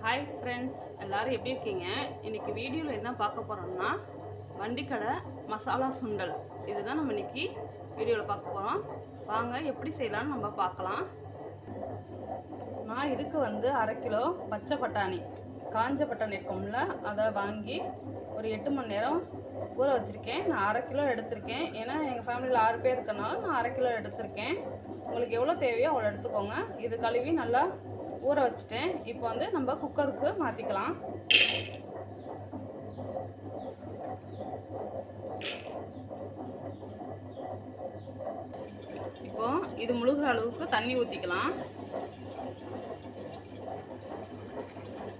Hi friends, எல்லோரும் எப்படி இருக்கீங்க? இன்றைக்கி வீடியோவில் என்ன பார்க்க போகிறோம்னா வண்டிக்கடை மசாலா சுண்டல் இதுதான் நம்ம இன்றைக்கி வீடியோவில் பார்க்க போகிறோம். வாங்க எப்படி செய்யலான்னு நம்ம பார்க்கலாம். நான் இதுக்கு அரை கிலோ பச்சை பட்டாணி, காஞ்ச பட்டாணி இருக்கும்ல, அதை வாங்கி ஒரு 8 மணி நேரம் ஊற வச்சுருக்கேன். நான் அரை கிலோ எடுத்திருக்கேன். ஏன்னா எங்கள் ஃபேமிலியில் 6 பேர் இருக்கனால நான் அரை கிலோ எடுத்திருக்கேன். உங்களுக்கு எவ்வளோ தேவையோ அவ்வளோ எடுத்துக்கோங்க. இது கழுவி நல்லா ஊற வச்சுட்டேன். இப்போ நம்ம குக்கருக்கு மாற்றிக்கலாம். இப்போ இது முழுகிற அளவுக்கு தண்ணி ஊற்றிக்கலாம்.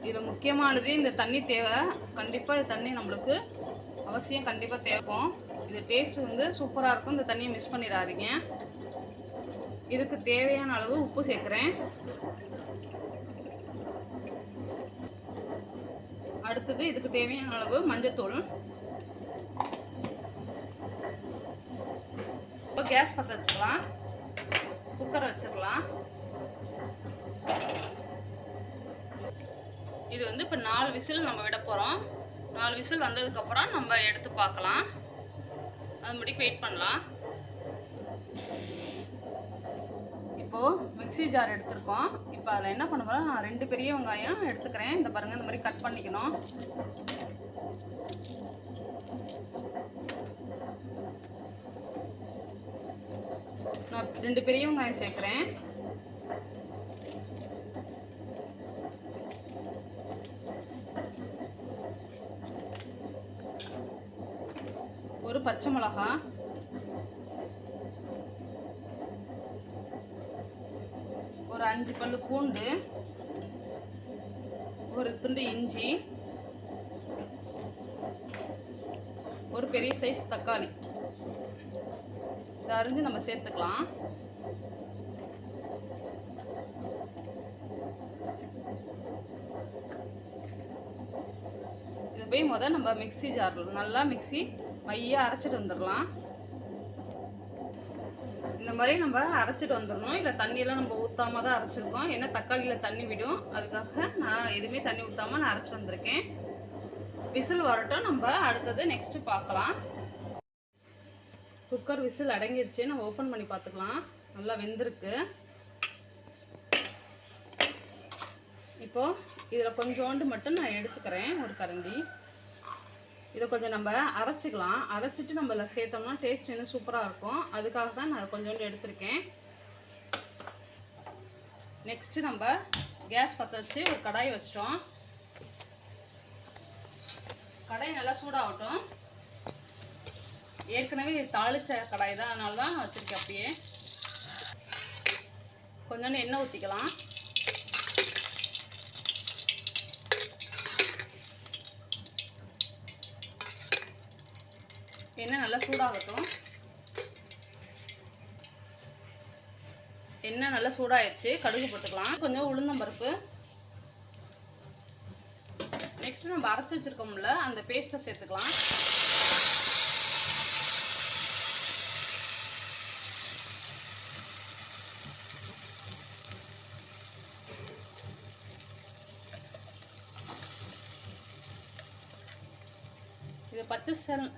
இதில் முக்கியமானது இந்த தண்ணி தேவை. கண்டிப்பாக இந்த தண்ணி நம்மளுக்கு அவசியம், கண்டிப்பாக தேவைப்போம். இது டேஸ்ட் சூப்பராக இருக்கும். இந்த தண்ணியை மிஸ் பண்ணிடாதீங்க. இதுக்கு தேவையான அளவு உப்பு சேர்க்குறேன். அடுத்தது இதுக்கு தேவையான அளவு மஞ்சத்தூள். இப்போ கேஸ் பற்ற வச்சுக்கலாம். குக்கர் வச்சுக்கலாம். இது இப்போ 4 விசில் நம்ம விட போகிறோம். 4 விசில் வந்ததுக்கப்புறம் நம்ம எடுத்து பார்க்கலாம். அது முடிக்க வெயிட் பண்ணலாம். இப்போது மிக்ஸி ஜார் எடுத்துருக்கோம். இப்போ அதில் என்ன பண்ண போகிறோம், நான் 2 பெரிய வெங்காயம் எடுத்துக்கிறேன். இந்த பாருங்கள், இந்த மாதிரி கட் பண்ணிக்கணும். நான் 2 பெரிய வெங்காயம் சேர்க்குறேன். ஒரு பச்சை மிளகாய், ஒரு 5 பல்லு பூண்டு, ஒரு துண்டு இஞ்சி, ஒரு பெரிய சைஸ் தக்காளி. இதை அரிஞ்சு நம்ம சேர்த்துக்கலாம். இதை போய் நம்ம மிக்ஸி ஜாரில் நல்லா மையாக அரைச்சிட்டு வந்துடலாம். இந்த மாதிரி நம்ம அரைச்சிட்டு வந்துடணும். இல்லை தண்ணியெல்லாம் நம்ம ஊற்றாம தான் அரைச்சிருக்கோம். ஏன்னா தக்காளியில் தண்ணி விடும். அதுக்காக நான் எதுவுமே தண்ணி ஊற்றாமல் நான் அரைச்சிட்டு வந்திருக்கேன். விசில் வரட்டும், நம்ம அடுத்தது நெக்ஸ்ட்டு பார்க்கலாம். குக்கர் விசில் அடங்கிருச்சு. நம்ம ஓப்பன் பண்ணி பார்த்துக்கலாம். நல்லா வெந்திருக்கு. இப்போது இதில் கொஞ்சோண்டு மட்டும் நான் எடுத்துக்கிறேன், ஒரு கரண்டி. இதை கொஞ்சம் நம்ம அரைச்சிக்கலாம். அரைச்சிட்டு நம்ம இதில் சேர்த்தோம்னா டேஸ்ட் இன்னும் சூப்பராக இருக்கும். அதுக்காக தான் நான் கொஞ்சோண்டு எடுத்திருக்கேன். நெக்ஸ்ட்டு நம்ம கேஸ் பற்ற வச்சு ஒரு கடாய் வச்சிட்டோம். கடாய் நல்லா சூடாகட்டும். ஏற்கனவே தாளித்த கடாய் தான், அதனால தான் நான் வச்சுருக்கேன். அப்படியே கொஞ்சோண்டு எண்ணெய் ஊற்றிக்கலாம். எண்ணெய் நல்லா சூடாகட்டும். எண்ணெய் நல்லா சூடாகிடுச்சு. கடுகு போட்டுக்கலாம். கொஞ்சம் உளுந்தம்பருப்பு. நெக்ஸ்ட் நம்ம அரைச்சி வச்சுருக்கோம்ல, அந்த பேஸ்ட்டை சேர்த்துக்கலாம். இது பச்சை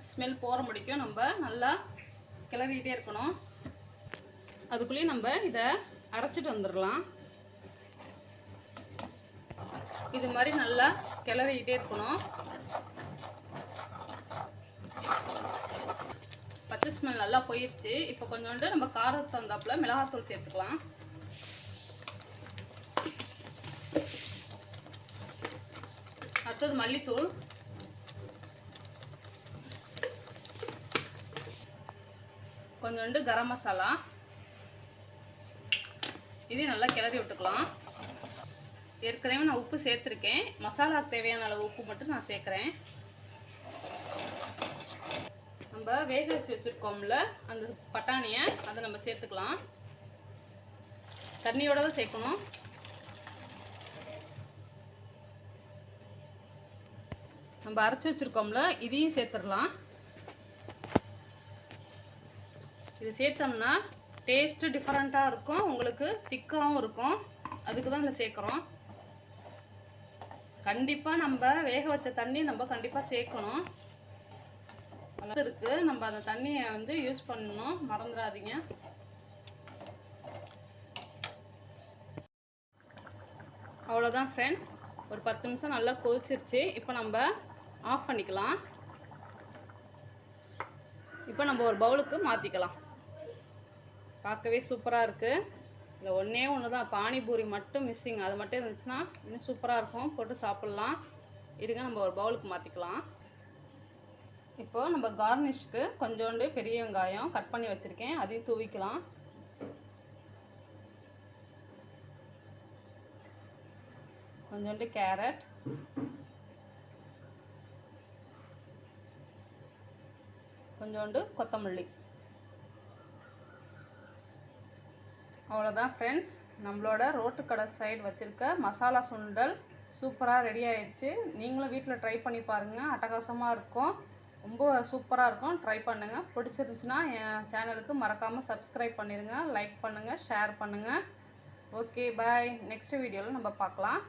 ஸ்மெல் போகிற முடிக்கும் நம்ம நல்லா கிளறிக்கிட்டே இருக்கணும். அதுக்குள்ளேயே நம்ம இதை அரைச்சிட்டு வந்துடலாம். இது மாதிரி நல்லா கிளறிக்கிட்டே இருக்கணும். பச்சை ஸ்மெல் நல்லா போயிடுச்சு. இப்போ கொஞ்சோண்டு நம்ம காரத்துக்கு தகுந்தாப்புல மிளகாத்தூள் சேர்த்துக்கலாம். அடுத்தது மல்லித்தூள், கொஞ்சோண்டு கரம் மசாலா. இதையும் நல்லா கிளறி விட்டுக்கலாம். ஏற்கனவே நான் உப்பு சேர்த்துருக்கேன். மசாலாவுக்கு தேவையான அளவு உப்பு மட்டும் நான் சேர்க்குறேன். நம்ம வேக வச்சு வச்சுருக்கோம்ல அந்த பட்டாணியை, அதை நம்ம சேர்த்துக்கலாம். தண்ணியோட தான் சேர்க்கணும். நம்ம அரைச்சி வச்சுருக்கோம்ல, இதையும் சேர்த்துடலாம். இது சேர்த்தோம்னா டேஸ்ட்டு டிஃப்ரெண்ட்டாக இருக்கும், உங்களுக்கு திக்காகவும் இருக்கும். அதுக்கு தான் இதில் சேர்க்குறோம். கண்டிப்பாக நம்ம வேக வச்ச தண்ணி நம்ம கண்டிப்பாக சேர்க்கணும். இருக்குது, நம்ம அந்த தண்ணியை வந்து யூஸ் பண்ணணும், மறந்துடாதீங்க. அவ்வளோதான் ஃப்ரெண்ட்ஸ், ஒரு 10 நிமிஷம் நல்லா கொதிச்சிருச்சு. இப்போ நம்ம ஆஃப் பண்ணிக்கலாம். இப்போ நம்ம ஒரு பவுலுக்கு மாற்றிக்கலாம். பார்க்கவே சூப்பராக இருக்குது. இல்லை ஒன்றே ஒன்று தான், பானிபூரி மட்டும் மிஸ்ஸிங். அது மட்டும் இருந்துச்சுன்னா இன்னும் சூப்பராக இருக்கும், போட்டு சாப்பிட்லாம். இதுங்க நம்ம ஒரு பவுலுக்கு மாற்றிக்கலாம். இப்போது நம்ம கார்னிஷ்க்கு கொஞ்சோண்டு பெரிய வெங்காயம் கட் பண்ணி வச்சுருக்கேன், அதையும் தூவிக்கலாம். கொஞ்சோண்டு கேரட், கொஞ்சோண்டு கொத்தமல்லி. அவ்வளோதான் ஃப்ரெண்ட்ஸ், நம்மளோட ரோட்டுக்கடை சைடு வச்சுருக்க மசாலா சுண்டல் சூப்பராக ரெடி ஆகிடுச்சு. நீங்களும் வீட்டில் ட்ரை பண்ணி பாருங்கள், அட்டகாசமாக இருக்கும், ரொம்ப சூப்பராக இருக்கும். ட்ரை பண்ணுங்கள். பிடிச்சிருந்துச்சுன்னா என் சேனலுக்கு மறக்காமல் சப்ஸ்கிரைப் பண்ணிடுங்க, லைக் பண்ணுங்கள், ஷேர் பண்ணுங்கள். Okay bye. நெக்ஸ்ட் வீடியோவில் நம்ம பார்க்கலாம்.